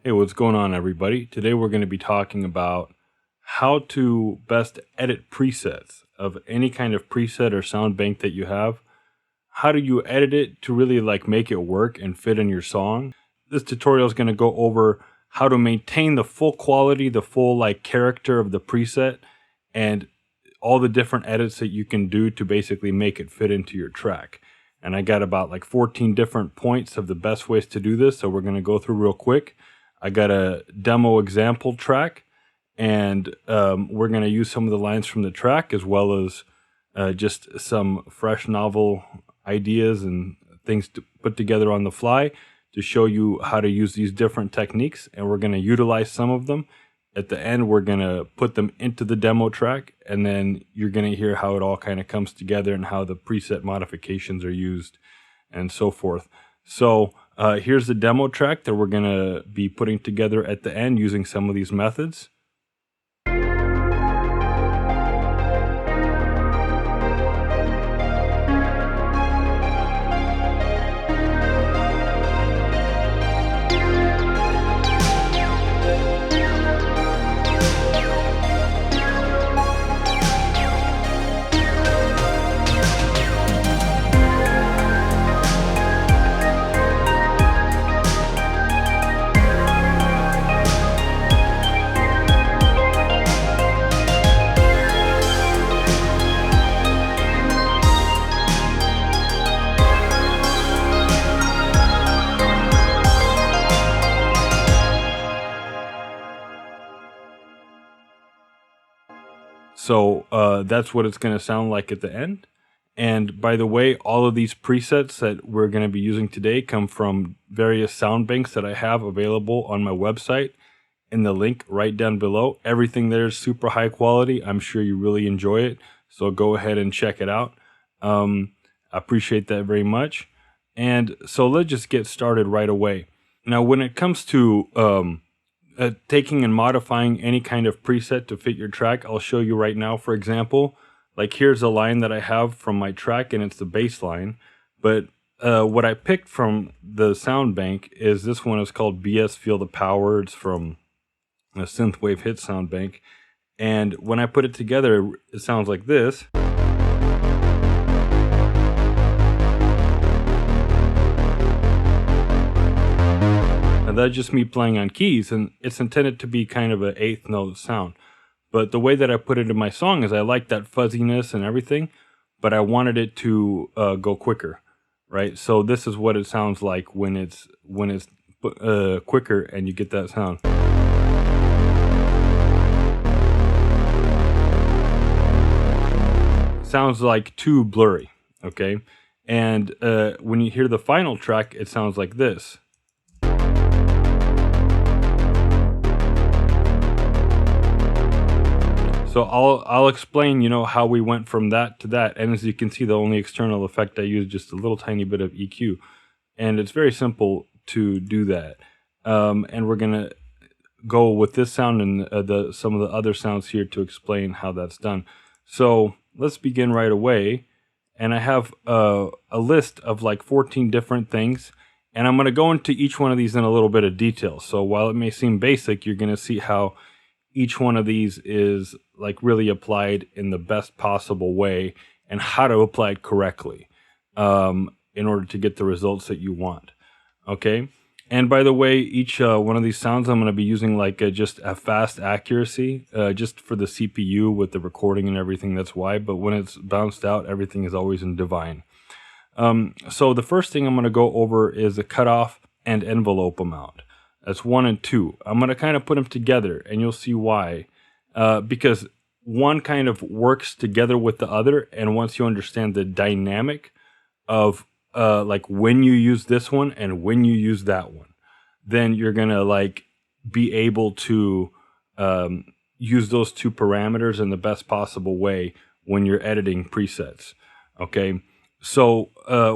Hey, what's going on, everybody? Today we're going to be talking about how to best edit presets of any kind of preset or sound bank that you have. How do you edit it to really make it work and fit in your song? This tutorial is going to go over how to maintain the full quality, the full character of the preset, and all the different edits that you can do to basically make it fit into your track. And I got about 14 different points of the best ways to do this, so we're going to go through real quick. I got a demo example track, and we're going to use some of the lines from the track as well as just some fresh novel ideas and things to put together on the fly to show you how to use these different techniques, and we're going to utilize some of them. At the end, we're going to put them into the demo track, and then you're going to hear how it all kind of comes together and how the preset modifications are used and so forth. So here's the demo track that we're going to be putting together at the end using some of these methods. So that's what it's going to sound like at the end. And by the way, all of these presets that we're going to be using today come from various sound banks that I have available on my website in the link right down below. Everything there is super high quality. I'm sure you really enjoy it. So go ahead and check it out. I appreciate that very much. And so let's just get started right away. Now, when it comes to taking and modifying any kind of preset to fit your track, I'll show you right now. For example, here's a line that I have from my track, and it's the bass line. But what I picked from the sound bank is this one. Is called BS Feel the Power. It's from a Synthwave hit sound bank. And when I put it together, it sounds like this. And that's just me playing on keys, and it's intended to be kind of an eighth note sound. But the way that I put it in my song is I like that fuzziness and everything, but I wanted it to go quicker, right? So this is what it sounds like when it's quicker and you get that sound. Sounds like too blurry, okay? And when you hear the final track, it sounds like this. So I'll explain, how we went from that to that. And as you can see, the only external effect I used just a little tiny bit of EQ. And it's very simple to do that. And we're going to go with this sound and some of the other sounds here to explain how that's done. So let's begin right away. And I have a list of 14 different things. And I'm going to go into each one of these in a little bit of detail. So while it may seem basic, you're going to see how each one of these is really applied in the best possible way and how to apply it correctly in order to get the results that you want. Okay. And by the way, each one of these sounds, I'm going to be using just a fast accuracy just for the CPU with the recording and everything. That's why. But when it's bounced out, everything is always in divine. So the first thing I'm going to go over is the cutoff and envelope amount. That's 1 and 2. I'm going to kind of put them together, and you'll see why. Because one kind of works together with the other, and once you understand the dynamic of when you use this one and when you use that one, then you're going to be able to use those two parameters in the best possible way when you're editing presets. Okay. So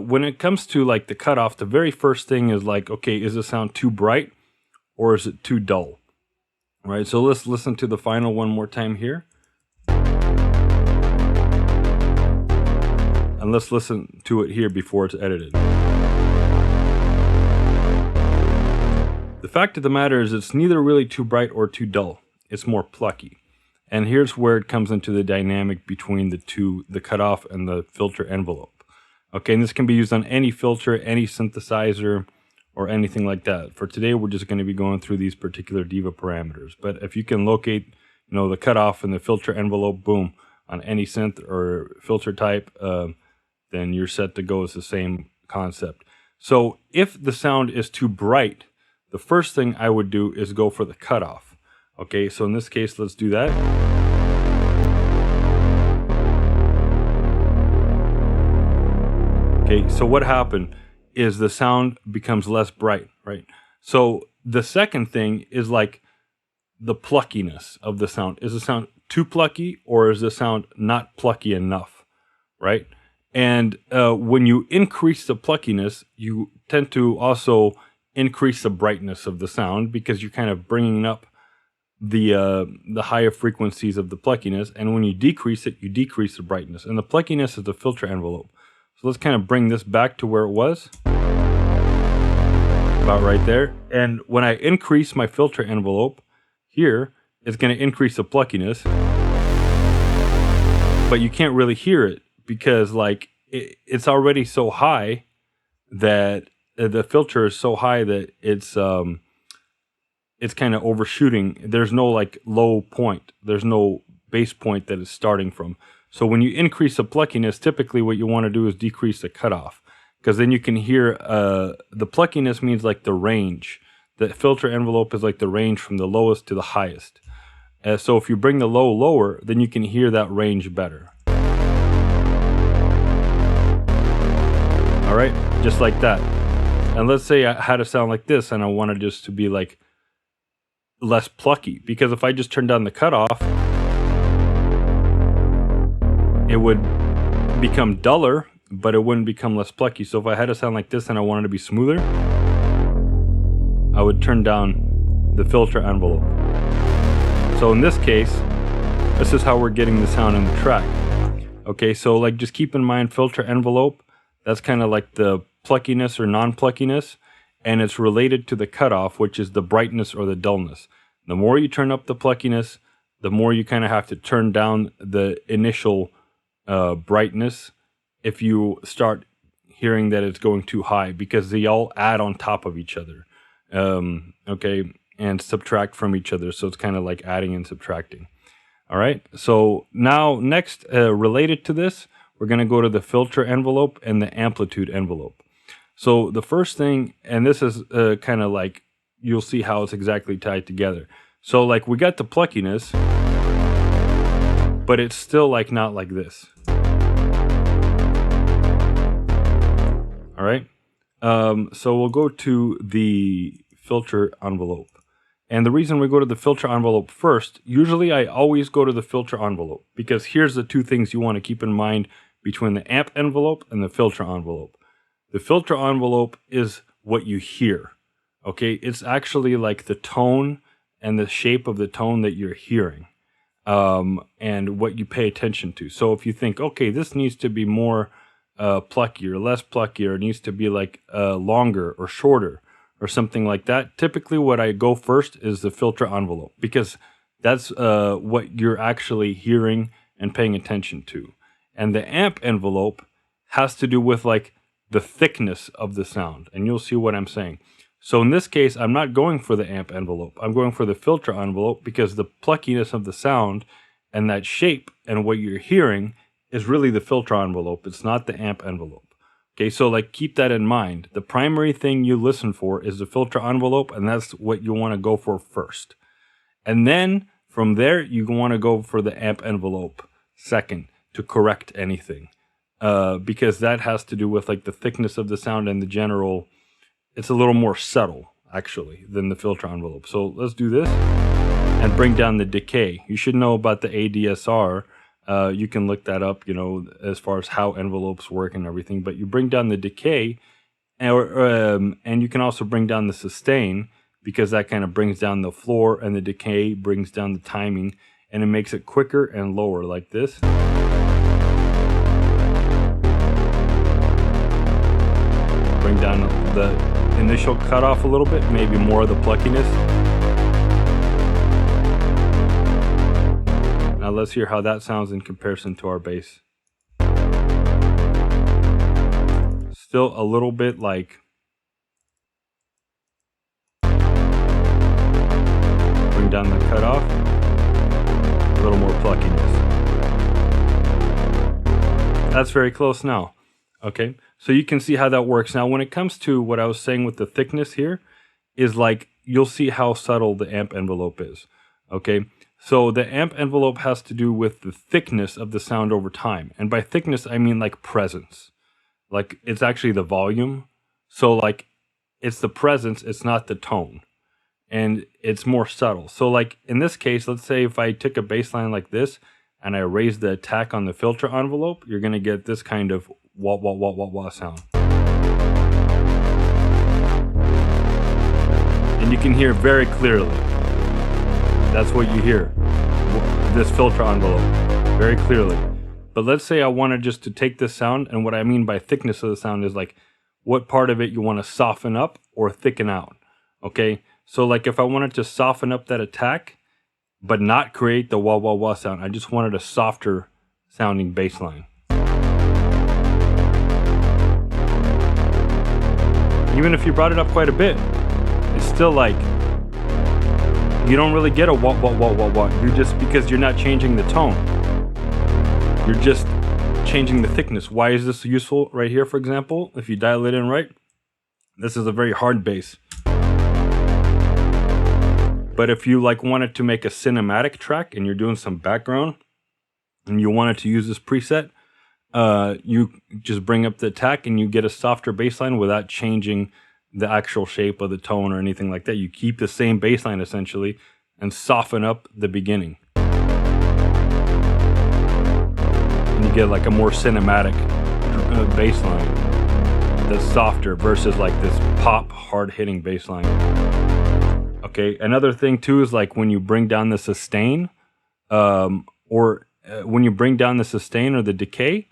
when it comes to the cutoff, the very first thing is okay, is the sound too bright? Or is it too dull? Right, so let's listen to the final one more time here. And let's listen to it here before it's edited. The fact of the matter is it's neither really too bright or too dull. It's more plucky. And here's where it comes into the dynamic between the two, the cutoff and the filter envelope. Okay, and this can be used on any filter, any synthesizer, or anything like that. For today, we're just going to be going through these particular Diva parameters. But if you can locate, the cutoff and the filter envelope, boom, on any synth or filter type, then you're set to go. It's the same concept. So if the sound is too bright, the first thing I would do is go for the cutoff. Okay, so in this case, let's do that. Okay, so what happened is the sound becomes less bright, right? So the second thing is like the pluckiness of the sound. Is the sound too plucky, or is the sound not plucky enough, right? And when you increase the pluckiness, you tend to also increase the brightness of the sound, because you're kind of bringing up the higher frequencies of the pluckiness. And when you decrease it, you decrease the brightness. And the pluckiness is the filter envelope. So let's kind of bring this back to where it was. About right there. And when I increase my filter envelope here, it's going to increase the pluckiness. But you can't really hear it, because like it's already so high that the filter is so high that it's kind of overshooting. There's no like low point. There's no base point that it's starting from. So when you increase the pluckiness, typically what you want to do is decrease the cutoff, because then you can hear the pluckiness means like the range. The filter envelope is like the range from the lowest to the highest. So if you bring the low lower, then you can hear that range better. All right, just like that. And let's say I had a sound like this and I wanted just to be like less plucky, because if I just turn down the cutoff, it would become duller, but it wouldn't become less plucky. So if I had a sound like this and I wanted to be smoother, I would turn down the filter envelope. So in this case, this is how we're getting the sound in the track. Okay, so like just keep in mind filter envelope, that's kind of like the pluckiness or non-pluckiness, and it's related to the cutoff, which is the brightness or the dullness. The more you turn up the pluckiness, the more you kind of have to turn down the initial brightness if you start hearing that it's going too high, because they all add on top of each other, okay, and subtract from each other. So it's kind of like adding and subtracting. All right, so now next, related to this, we're going to go to the filter envelope and the amplitude envelope. So the first thing, and this is kind of like, you'll see how it's exactly tied together. So like we got the pluckiness, but it's still like not like this. All right. So we'll go to the filter envelope. And the reason we go to the filter envelope first, usually I always go to the filter envelope, because here's the two things you want to keep in mind between the amp envelope and the filter envelope. The filter envelope is what you hear. Okay, it's actually like the tone and the shape of the tone that you're hearing, and what you pay attention to. So if you think, okay, this needs to be more plucky or less plucky, or it needs to be like longer or shorter or something like that, typically what I go first is the filter envelope, because that's what you're actually hearing and paying attention to. And the amp envelope has to do with like the thickness of the sound, and you'll see what I'm saying. So in this case, I'm not going for the amp envelope. I'm going for the filter envelope, because the pluckiness of the sound and that shape and what you're hearing is really the filter envelope. It's not the amp envelope. Okay, so like keep that in mind. The primary thing you listen for is the filter envelope, and that's what you want to go for first. And then from there, you want to go for the amp envelope second to correct anything. Because that has to do with like the thickness of the sound and the general, it's a little more subtle actually than the filter envelope. So let's do this and bring down the decay. You should know about the ADSR. You can look that up, as far as how envelopes work and everything, but you bring down the decay, and you can also bring down the sustain, because that kind of brings down the floor, and the decay brings down the timing, and it makes it quicker and lower like this. Bring down the initial cutoff a little bit, maybe more of the pluckiness. Now let's hear how that sounds in comparison to our bass. Still a little bit like, bring down the cutoff, a little more pluckiness. That's very close now. Okay, so you can see how that works. Now, when it comes to what I was saying with the thickness here, is like, you'll see how subtle the amp envelope is. Okay, so the amp envelope has to do with the thickness of the sound over time. And by thickness, I mean like presence. Like, it's actually the volume. So like, it's the presence, it's not the tone. And it's more subtle. So like, in this case, let's say if I took a bass line like this, and I raise the attack on the filter envelope, you're gonna get this kind of wah wah wah wah wah sound. And you can hear very clearly. That's what you hear. This filter envelope, very clearly. But let's say I wanted just to take this sound, and what I mean by thickness of the sound is like what part of it you want to soften up or thicken out. Okay? So like if I wanted to soften up that attack, but not create the wah wah wah sound, I just wanted a softer sounding bass line. Even if you brought it up quite a bit, it's still like, you don't really get a wah wah wah wah wah. You're just, because you're not changing the tone. You're just changing the thickness. Why is this useful right here, for example? If you dial it in right, this is a very hard bass. But if you like wanted to make a cinematic track and you're doing some background and you wanted to use this preset, you just bring up the attack and you get a softer bass line without changing the actual shape of the tone or anything like that. You keep the same bass line essentially and soften up the beginning. And you get like a more cinematic bass line that's softer versus like this pop hard-hitting bass line. Okay, another thing too is like when you bring down the sustain, when you bring down the sustain or the decay,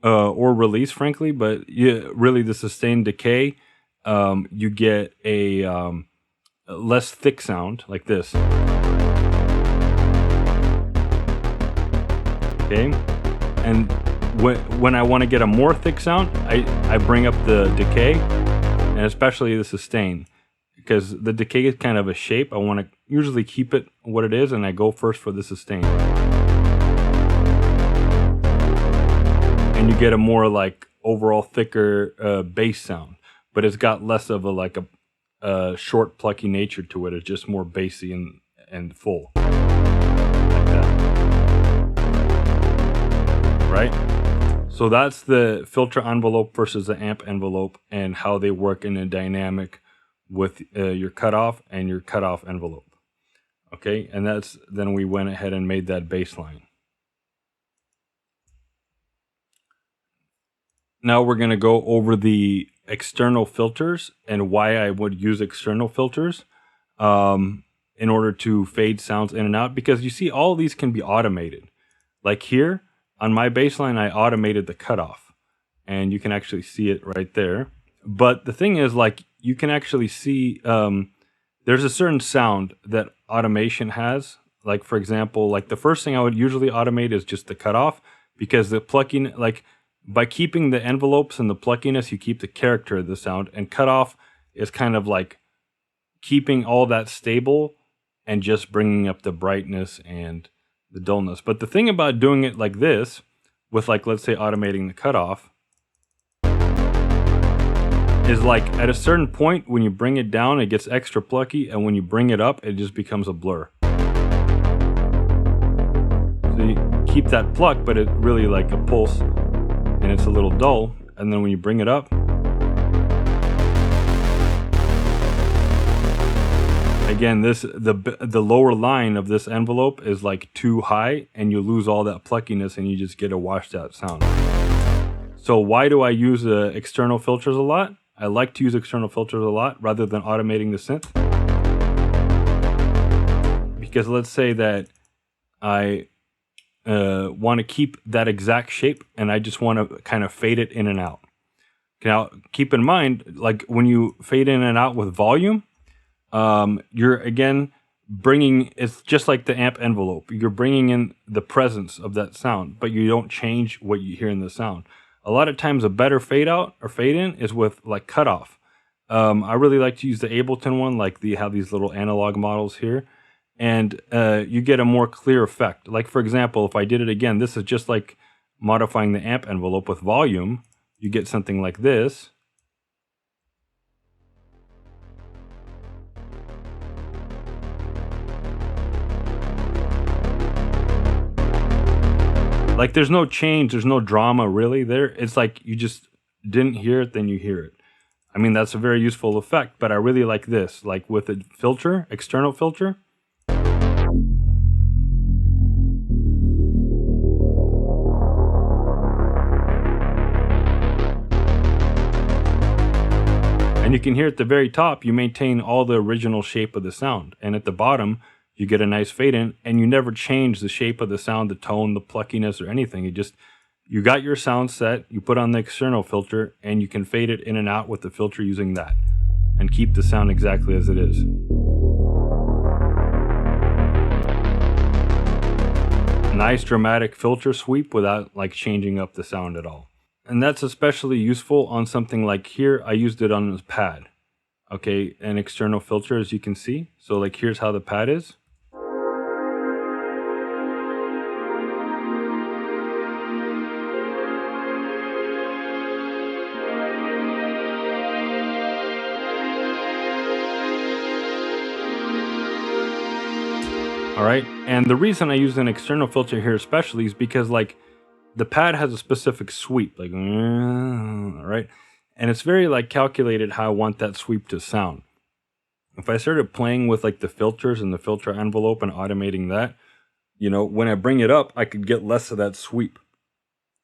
or release, frankly, but really the sustain decay, you get a less thick sound like this. Okay, and when I want to get a more thick sound, I bring up the decay and especially the sustain. Because the decay is kind of a shape. I want to usually keep it what it is, and I go first for the sustain. And you get a more like overall thicker bass sound, but it's got less of a short plucky nature to it. It's just more bassy and full, like that. Right? So that's the filter envelope versus the amp envelope and how they work in a dynamic with your cutoff and your cutoff envelope. Okay, and then we went ahead and made that bass line. Now we're going to go over the external filters and why I would use external filters in order to fade sounds in and out, because you see all of these can be automated. Like here on my bass line, I automated the cutoff and you can actually see it right there. But the thing is, like, you can actually see there's a certain sound that automation has. Like, for example, like the first thing I would usually automate is just the cutoff, because the plucking, like by keeping the envelopes and the pluckiness, you keep the character of the sound, and cutoff is kind of like keeping all that stable and just bringing up the brightness and the dullness. But the thing about doing it like this, with like, let's say automating the cutoff, is like at a certain point when you bring it down, it gets extra plucky, and when you bring it up, it just becomes a blur. So you keep that pluck, but it really like a pulse, and it's a little dull. And then when you bring it up, again, the lower line of this envelope is like too high, and you lose all that pluckiness, and you just get a washed out sound. So why do I use external filters a lot? I like to use external filters a lot rather than automating the synth. Because let's say that I want to keep that exact shape and I just want to kind of fade it in and out. Now, keep in mind, like when you fade in and out with volume, you're again bringing, it's just like the amp envelope. You're bringing in the presence of that sound, but you don't change what you hear in the sound. A lot of times a better fade out or fade in is with like cutoff. I really like to use the Ableton one, like they have these little analog models here, and you get a more clear effect. Like for example, if I did it again, this is just like modifying the amp envelope with volume. You get something like this. Like there's no change, there's no drama really there. It's like you just didn't hear it, then you hear it. I mean, that's a very useful effect, but I really like this, like with a filter, external filter. And you can hear at the very top, you maintain all the original shape of the sound. And at the bottom, you get a nice fade in, and you never change the shape of the sound, the tone, the pluckiness, or anything. You got your sound set, you put on the external filter, and you can fade it in and out with the filter using that, and keep the sound exactly as it is. Nice dramatic filter sweep without like changing up the sound at all. And that's especially useful on something like here. I used it on this pad. Okay, an external filter, as you can see. So like here's how the pad is. All right, and the reason I use an external filter here especially is because like the pad has a specific sweep, like, all right, and it's very like calculated how I want that sweep to sound. If I started playing with like the filters and the filter envelope and automating that, you know, when I bring it up, I could get less of that sweep,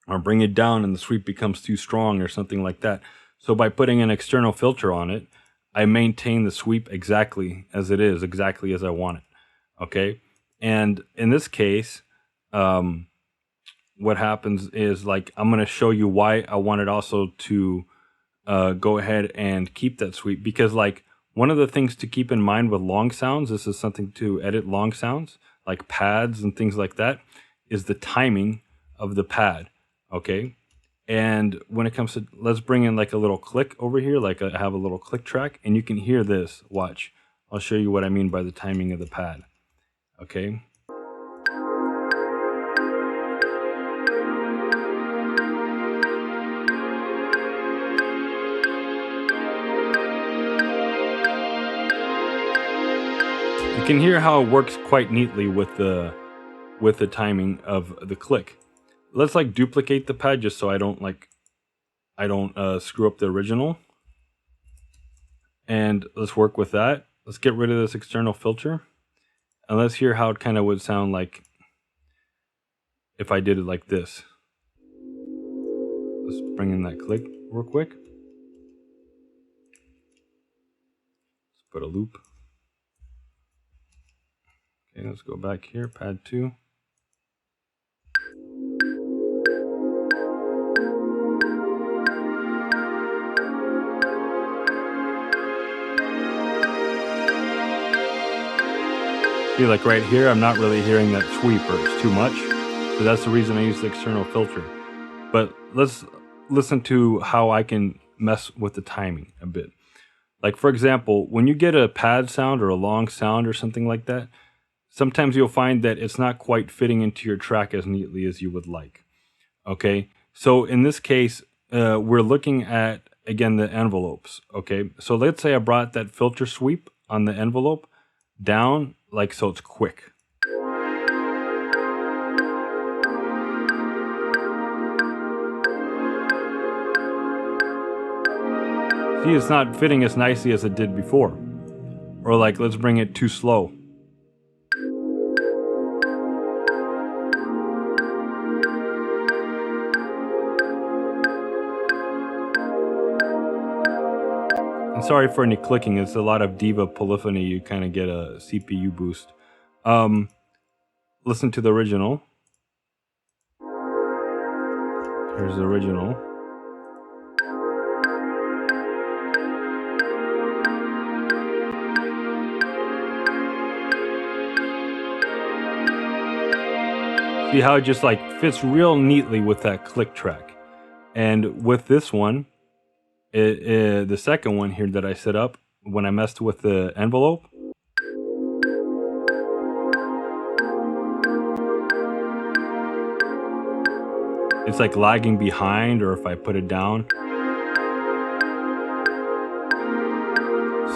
or bring it down and the sweep becomes too strong or something like that. So by putting an external filter on it, I maintain the sweep exactly as it is, exactly as I want it. Okay. And in this case, what happens is like, I'm going to show you why I wanted also to go ahead and keep that sweep, because like one of the things to keep in mind with long sounds, this is something to edit long sounds, like pads and things like that, is the timing of the pad. Okay. And when it comes to, let's bring in like a little click over here, like I have a little click track, and you can hear this. Watch. I'll show you what I mean by the timing of the pad. Okay. You can hear how it works quite neatly with the timing of the click. Let's like duplicate the pad just so I don't screw up the original. And let's work with that. Let's get rid of this external filter. And let's hear how it kind of would sound like if I did it like this. Let's bring in that click real quick. Let's put a loop. Okay, let's go back here, pad 2. See, like right here, I'm not really hearing that sweep, or it's too much. So that's the reason I use the external filter. But let's listen to how I can mess with the timing a bit. Like for example, when you get a pad sound or a long sound or something like that, sometimes you'll find that it's not quite fitting into your track as neatly as you would like. Okay, so in this case, we're looking at, again, the envelopes. Okay, so let's say I brought that filter sweep on the envelope down, like so it's quick. See, it's not fitting as nicely as it did before. Or like, let's bring it too slow. And sorry for any clicking, it's a lot of Diva Polyphony, you kind of get a CPU boost. Listen to the original. Here's the original. See how it just like fits real neatly with that click track. And with this one, the second one here that I set up, when I messed with the envelope, it's like lagging behind, or if I put it down.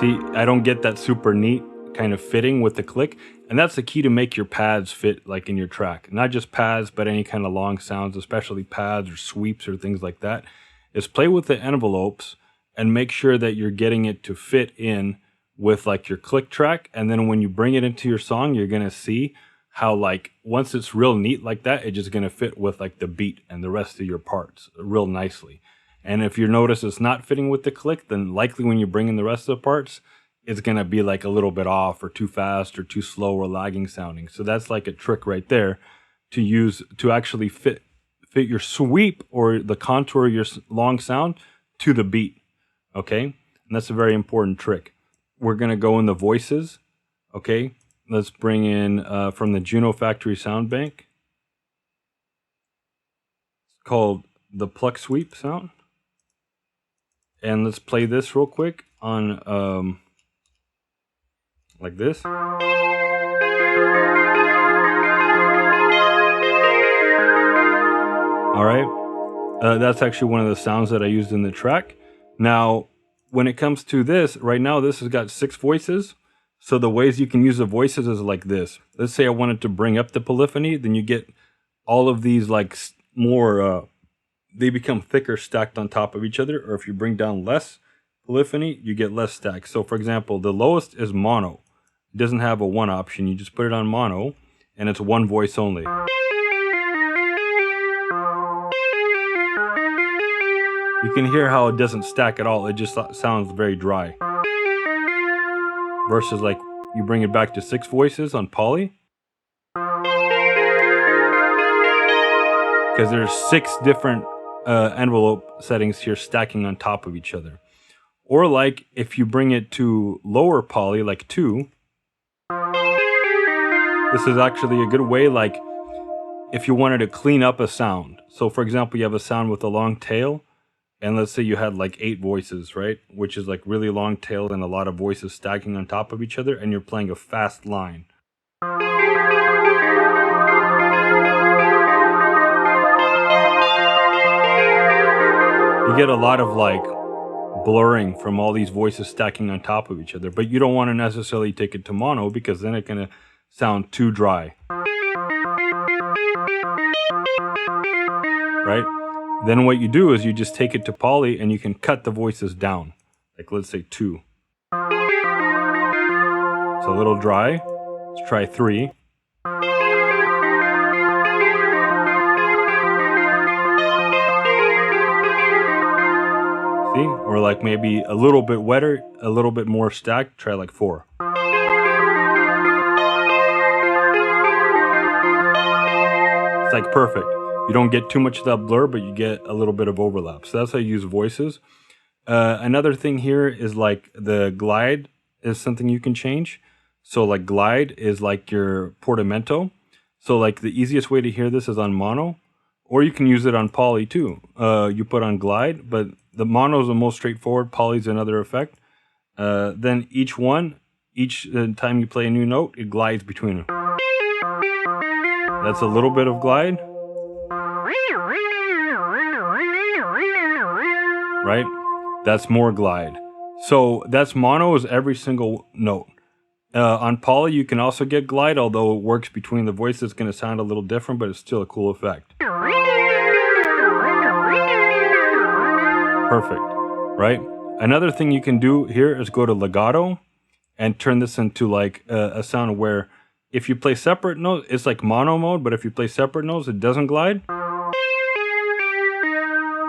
See, I don't get that super neat kind of fitting with the click. And that's the key to make your pads fit like in your track. Not just pads, but any kind of long sounds, especially pads or sweeps or things like that, is play with the envelopes and make sure that you're getting it to fit in with like your click track. And then when you bring it into your song, you're going to see how like once it's real neat like that, it's just going to fit with like the beat and the rest of your parts real nicely. And if you notice it's not fitting with the click, then likely when you bring in the rest of the parts, it's going to be like a little bit off or too fast or too slow or lagging sounding. So that's like a trick right there to use to actually fit your sweep or the contour of your long sound to the beat. Okay? And that's a very important trick. We're going to go in the voices. Okay? Let's bring in from the Juno Factory Sound Bank. It's called the Pluck Sweep sound. And let's play this real quick on like this. All right, that's actually one of the sounds that I used in the track. Now, when it comes to this, right now this has got 6 voices. So the ways you can use the voices is like this. Let's say I wanted to bring up the polyphony, then you get all of these like more, they become thicker stacked on top of each other. Or if you bring down less polyphony, you get less stacked. So for example, the lowest is mono. It doesn't have a 1 option. You just put it on mono and it's 1 voice only. You can hear how it doesn't stack at all. It just sounds very dry. Versus like you bring it back to 6 voices on poly. Because there's 6 different envelope settings here stacking on top of each other. Or like if you bring it to lower poly, like 2, this is actually a good way, like if you wanted to clean up a sound. So for example, you have a sound with a long tail, and let's say you had like 8 voices, right? Which is like really long tailed and a lot of voices stacking on top of each other, and you're playing a fast line. You get a lot of like blurring from all these voices stacking on top of each other, but you don't want to necessarily take it to mono because then it's gonna sound too dry. Right? Then what you do is you just take it to poly and you can cut the voices down. Like let's say 2. It's a little dry. Let's try 3. See? Or like maybe a little bit wetter, a little bit more stacked. Try like 4. It's like perfect. You don't get too much of that blur, but you get a little bit of overlap. So that's how you use voices. Another thing here is like the glide is something you can change. So like glide is like your portamento. So like the easiest way to hear this is on mono, or you can use it on poly too. You put on glide, but the mono is the most straightforward. Poly is another effect. Then each time you play a new note, it glides between them. That's a little bit of glide. Right? That's more glide. So that's mono is every single note. On poly, you can also get glide, although it works between the voices. It's going to sound a little different, but it's still a cool effect. Perfect. Right? Another thing you can do here is go to legato and turn this into like a sound where if you play separate notes, it's like mono mode, but if you play separate notes, it doesn't glide.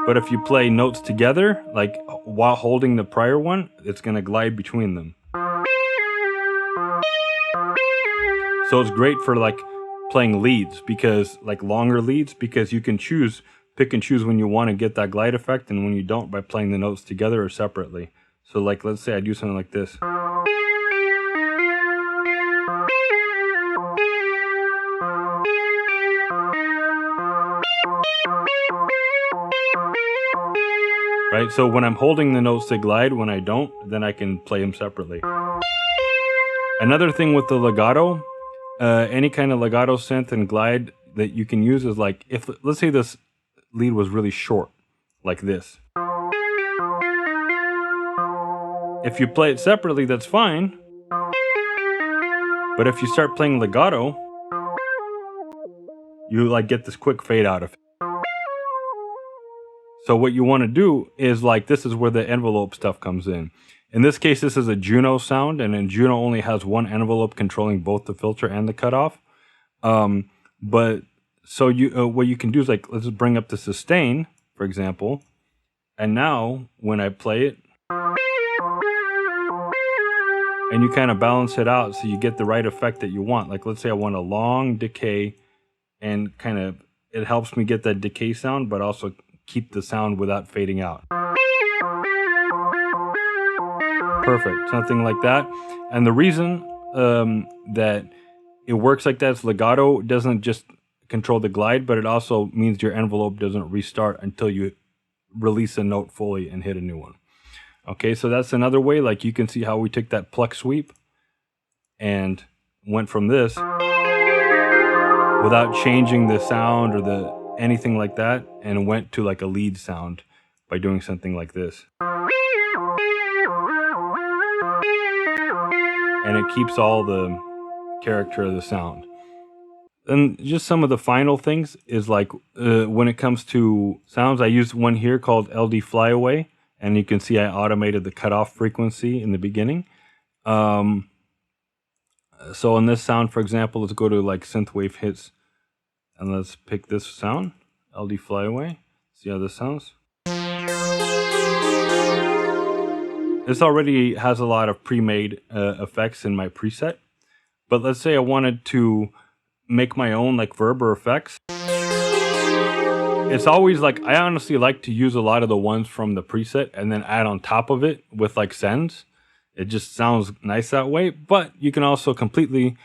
But if you play notes together, like while holding the prior one, it's going to glide between them. So it's great for like playing leads, because like longer leads, because you can pick and choose when you want to get that glide effect and when you don't by playing the notes together or separately. So like, let's say I do something like this. right? So when I'm holding the notes to glide, when I don't, then I can play them separately. Another thing with the legato, any kind of legato synth and glide that you can use is like, if let's say this lead was really short, like this. If you play it separately, that's fine. But if you start playing legato, you like get this quick fade out of it. So what you want to do is like, this is where the envelope stuff comes in. In this case, this is a Juno sound, and then Juno only has one envelope controlling both the filter and the cutoff. But so you what you can do is like, let's just bring up the sustain, for example. And now when I play it, and you kind of balance it out so you get the right effect that you want. Like let's say I want a long decay, and kind of it helps me get that decay sound, but also keep the sound without fading out. Perfect, something like that. And the reason that it works like that is legato doesn't just control the glide, but it also means your envelope doesn't restart until you release a note fully and hit a new one. Okay, so that's another way. Like you can see how we took that pluck sweep and went from this without changing the sound or the anything like that, and went to like a lead sound by doing something like this. And it keeps all the character of the sound. And just some of the final things is like when it comes to sounds, I used one here called LD Flyaway, and you can see I automated the cutoff frequency in the beginning. So in this sound, for example, let's go to like Synthwave hits, and let's pick this sound, LD Flyaway. See how this sounds? This already has a lot of pre-made effects in my preset. But let's say I wanted to make my own like Verber effects. It's always like, I honestly like to use a lot of the ones from the preset and then add on top of it with like sends. It just sounds nice that way. But you can also completely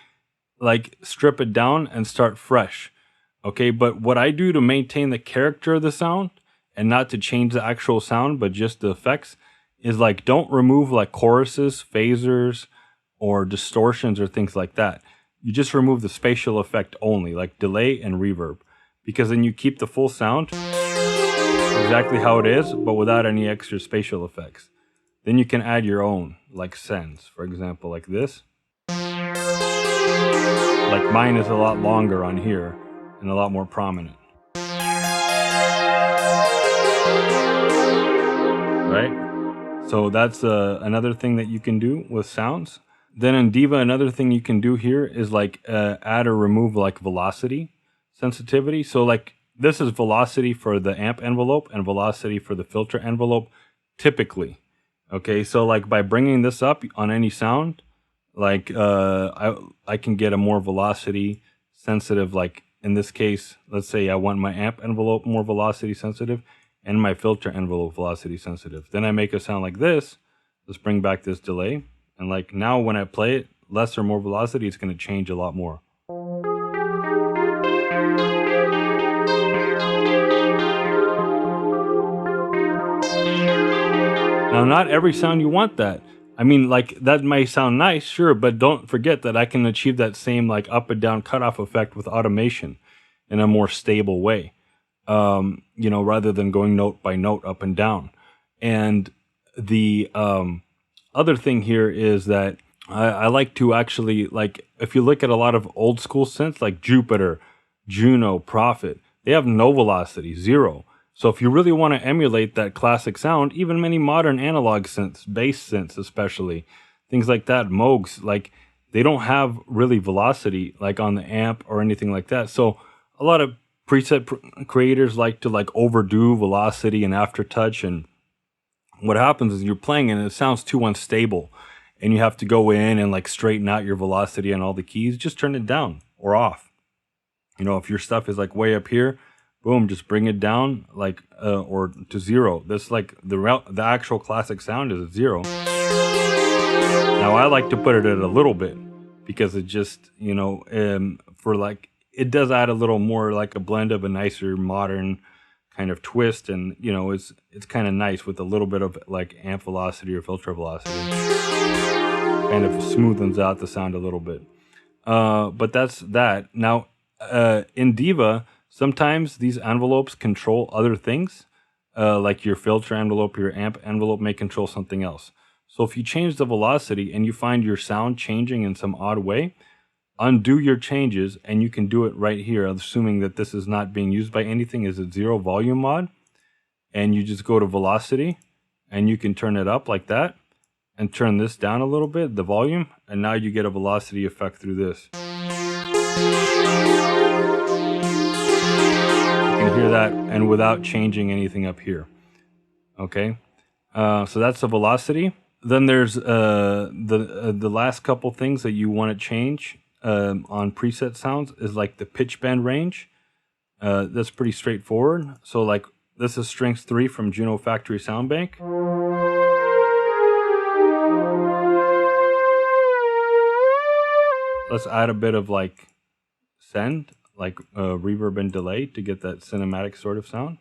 like strip it down and start fresh. Okay, but what I do to maintain the character of the sound and not to change the actual sound, but just the effects, is like, don't remove like choruses, phasers, or distortions or things like that. You just remove the spatial effect only, like delay and reverb, because then you keep the full sound exactly how it is, but without any extra spatial effects. Then you can add your own, like sends, for example, like this. Like mine is a lot longer on here and a lot more prominent. Right? So that's another thing that you can do with sounds. Then in Diva, another thing you can do here is like add or remove like velocity sensitivity. So like this is velocity for the amp envelope and velocity for the filter envelope typically. Okay, so like by bringing this up on any sound, like I can get a more velocity sensitive, like in this case, let's say I want my amp envelope more velocity sensitive and my filter envelope velocity sensitive. Then I make a sound like this. Let's bring back this delay. And like now when I play it, less or more velocity, it's going to change a lot more. Now, not every sound you want that. I mean, like that might sound nice, sure, but don't forget that I can achieve that same like up and down cutoff effect with automation in a more stable way. You know, rather than going note by note up and down. And the other thing here is that I like to actually, like, if you look at a lot of old school synths like Jupiter, Juno, Prophet, they have no velocity, 0. So if you really want to emulate that classic sound, even many modern analog synths, bass synths especially, things like that, Moogs, like they don't have really velocity like on the amp or anything like that. So a lot of preset creators like to like overdo velocity and aftertouch, and what happens is you're playing and it sounds too unstable and you have to go in and like straighten out your velocity on all the keys. Just turn it down or off. You know, if your stuff is like way up here, boom, just bring it down like or to 0. This like the actual classic sound is at 0. Now I like to put it at a little bit because it just, you know, for like, it does add a little more like a blend of a nicer modern kind of twist, and you know, it's kind of nice with a little bit of like amp velocity or filter velocity. Kind of smoothens out the sound a little bit. But that's that. Now, in Diva, sometimes these envelopes control other things, like your filter envelope, your amp envelope may control something else. So if you change the velocity and you find your sound changing in some odd way, undo your changes, and you can do it right here, assuming that this is not being used by anything. Is it 0 volume mod? And you just go to velocity, and you can turn it up like that, and turn this down a little bit, the volume, and now you get a velocity effect through this. You can hear that, and without changing anything up here. Okay, so that's the velocity. Then there's the last couple things that you want to change on preset sounds is like the pitch bend range. That's pretty straightforward. So like this is strings 3 from Juno Factory Sound Bank. Let's add a bit of like send, like reverb and delay to get that cinematic sort of sound.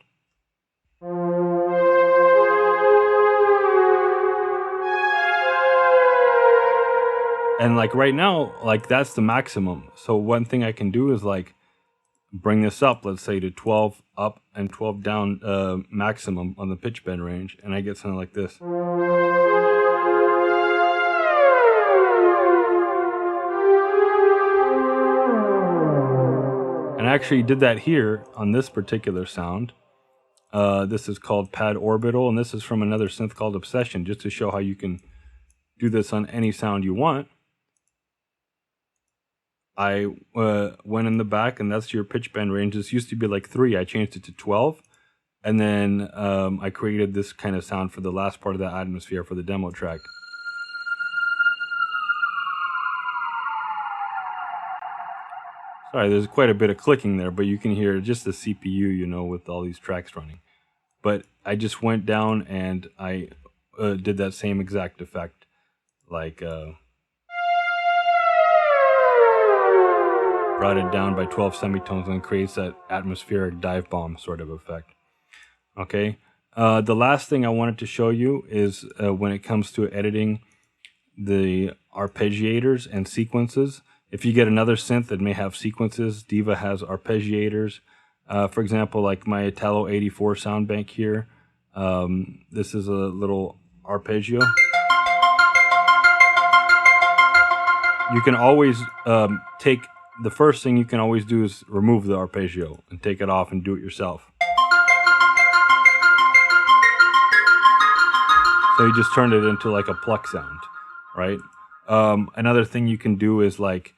And like right now, like that's the maximum. So one thing I can do is like bring this up, let's say to 12 up and 12 down maximum on the pitch bend range, and I get something like this. And I actually did that here on this particular sound. This is called Pad Orbital, and this is from another synth called Obsession, just to show how you can do this on any sound you want. I went in the back, and that's your pitch bend range. This used to be like 3. I changed it to 12. And then I created this kind of sound for the last part of the atmosphere for the demo track. Sorry, there's quite a bit of clicking there, but you can hear just the CPU, you know, with all these tracks running. But I just went down and I did that same exact effect. Like... brought it down by 12 semitones and creates that atmospheric dive bomb sort of effect. Okay, the last thing I wanted to show you is when it comes to editing the arpeggiators and sequences. If you get another synth that may have sequences, Diva has arpeggiators. For example, like my Italo 84 sound bank here. This is a little arpeggio. You can always take... The first thing you can always do is remove the arpeggio and take it off and do it yourself. So you just turned it into like a pluck sound, right? Another thing you can do is like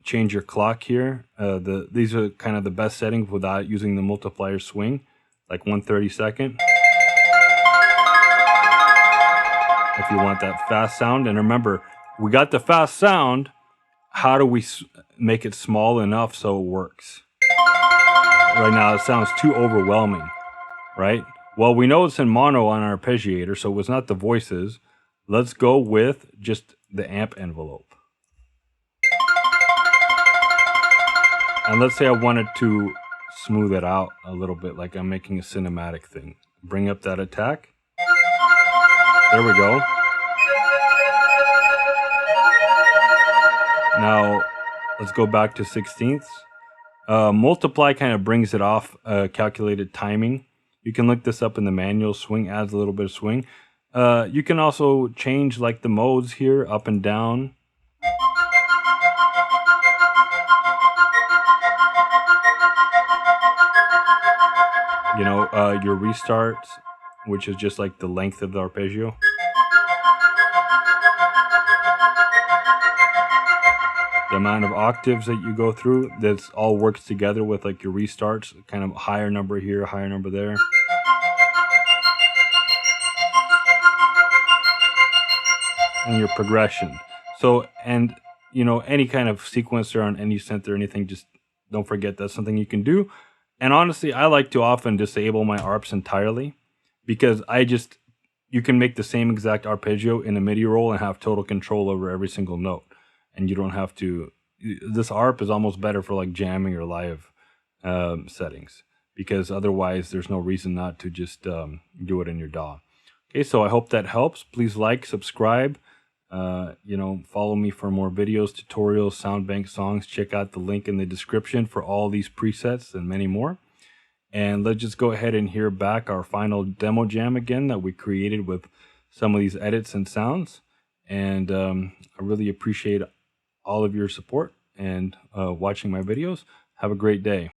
change your clock here. These are kind of the best settings without using the multiplier swing, like 1/32. If you want that fast sound. And remember, we got the fast sound. How do we make it small enough so it works? Right now it sounds too overwhelming, right? Well, we know it's in mono on our arpeggiator, so it's not the voices. Let's go with just the amp envelope. And let's say I wanted to smooth it out a little bit, like I'm making a cinematic thing. Bring up that attack. There we go. Now, let's go back to 16ths. Multiply kind of brings it off calculated timing. You can look this up in the manual. Swing adds a little bit of swing. You can also change like the modes here, up and down. You know, your restarts, which is just like the length of the arpeggio. The amount of octaves that you go through, that's all works together with like your restarts, kind of higher number here, higher number there. And your progression. So, and you know, any kind of sequencer on any synth or anything, just don't forget that's something you can do. And honestly, I like to often disable my arps entirely, because you can make the same exact arpeggio in a MIDI roll and have total control over every single note. And you don't have to... This ARP is almost better for like jamming or live settings, because otherwise there's no reason not to just do it in your DAW. Okay, so I hope that helps. Please like, subscribe, follow me for more videos, tutorials, sound bank songs. Check out the link in the description for all these presets and many more. And let's just go ahead and hear back our final demo jam again that we created with some of these edits and sounds. And I really appreciate all of your support and watching my videos. Have a great day.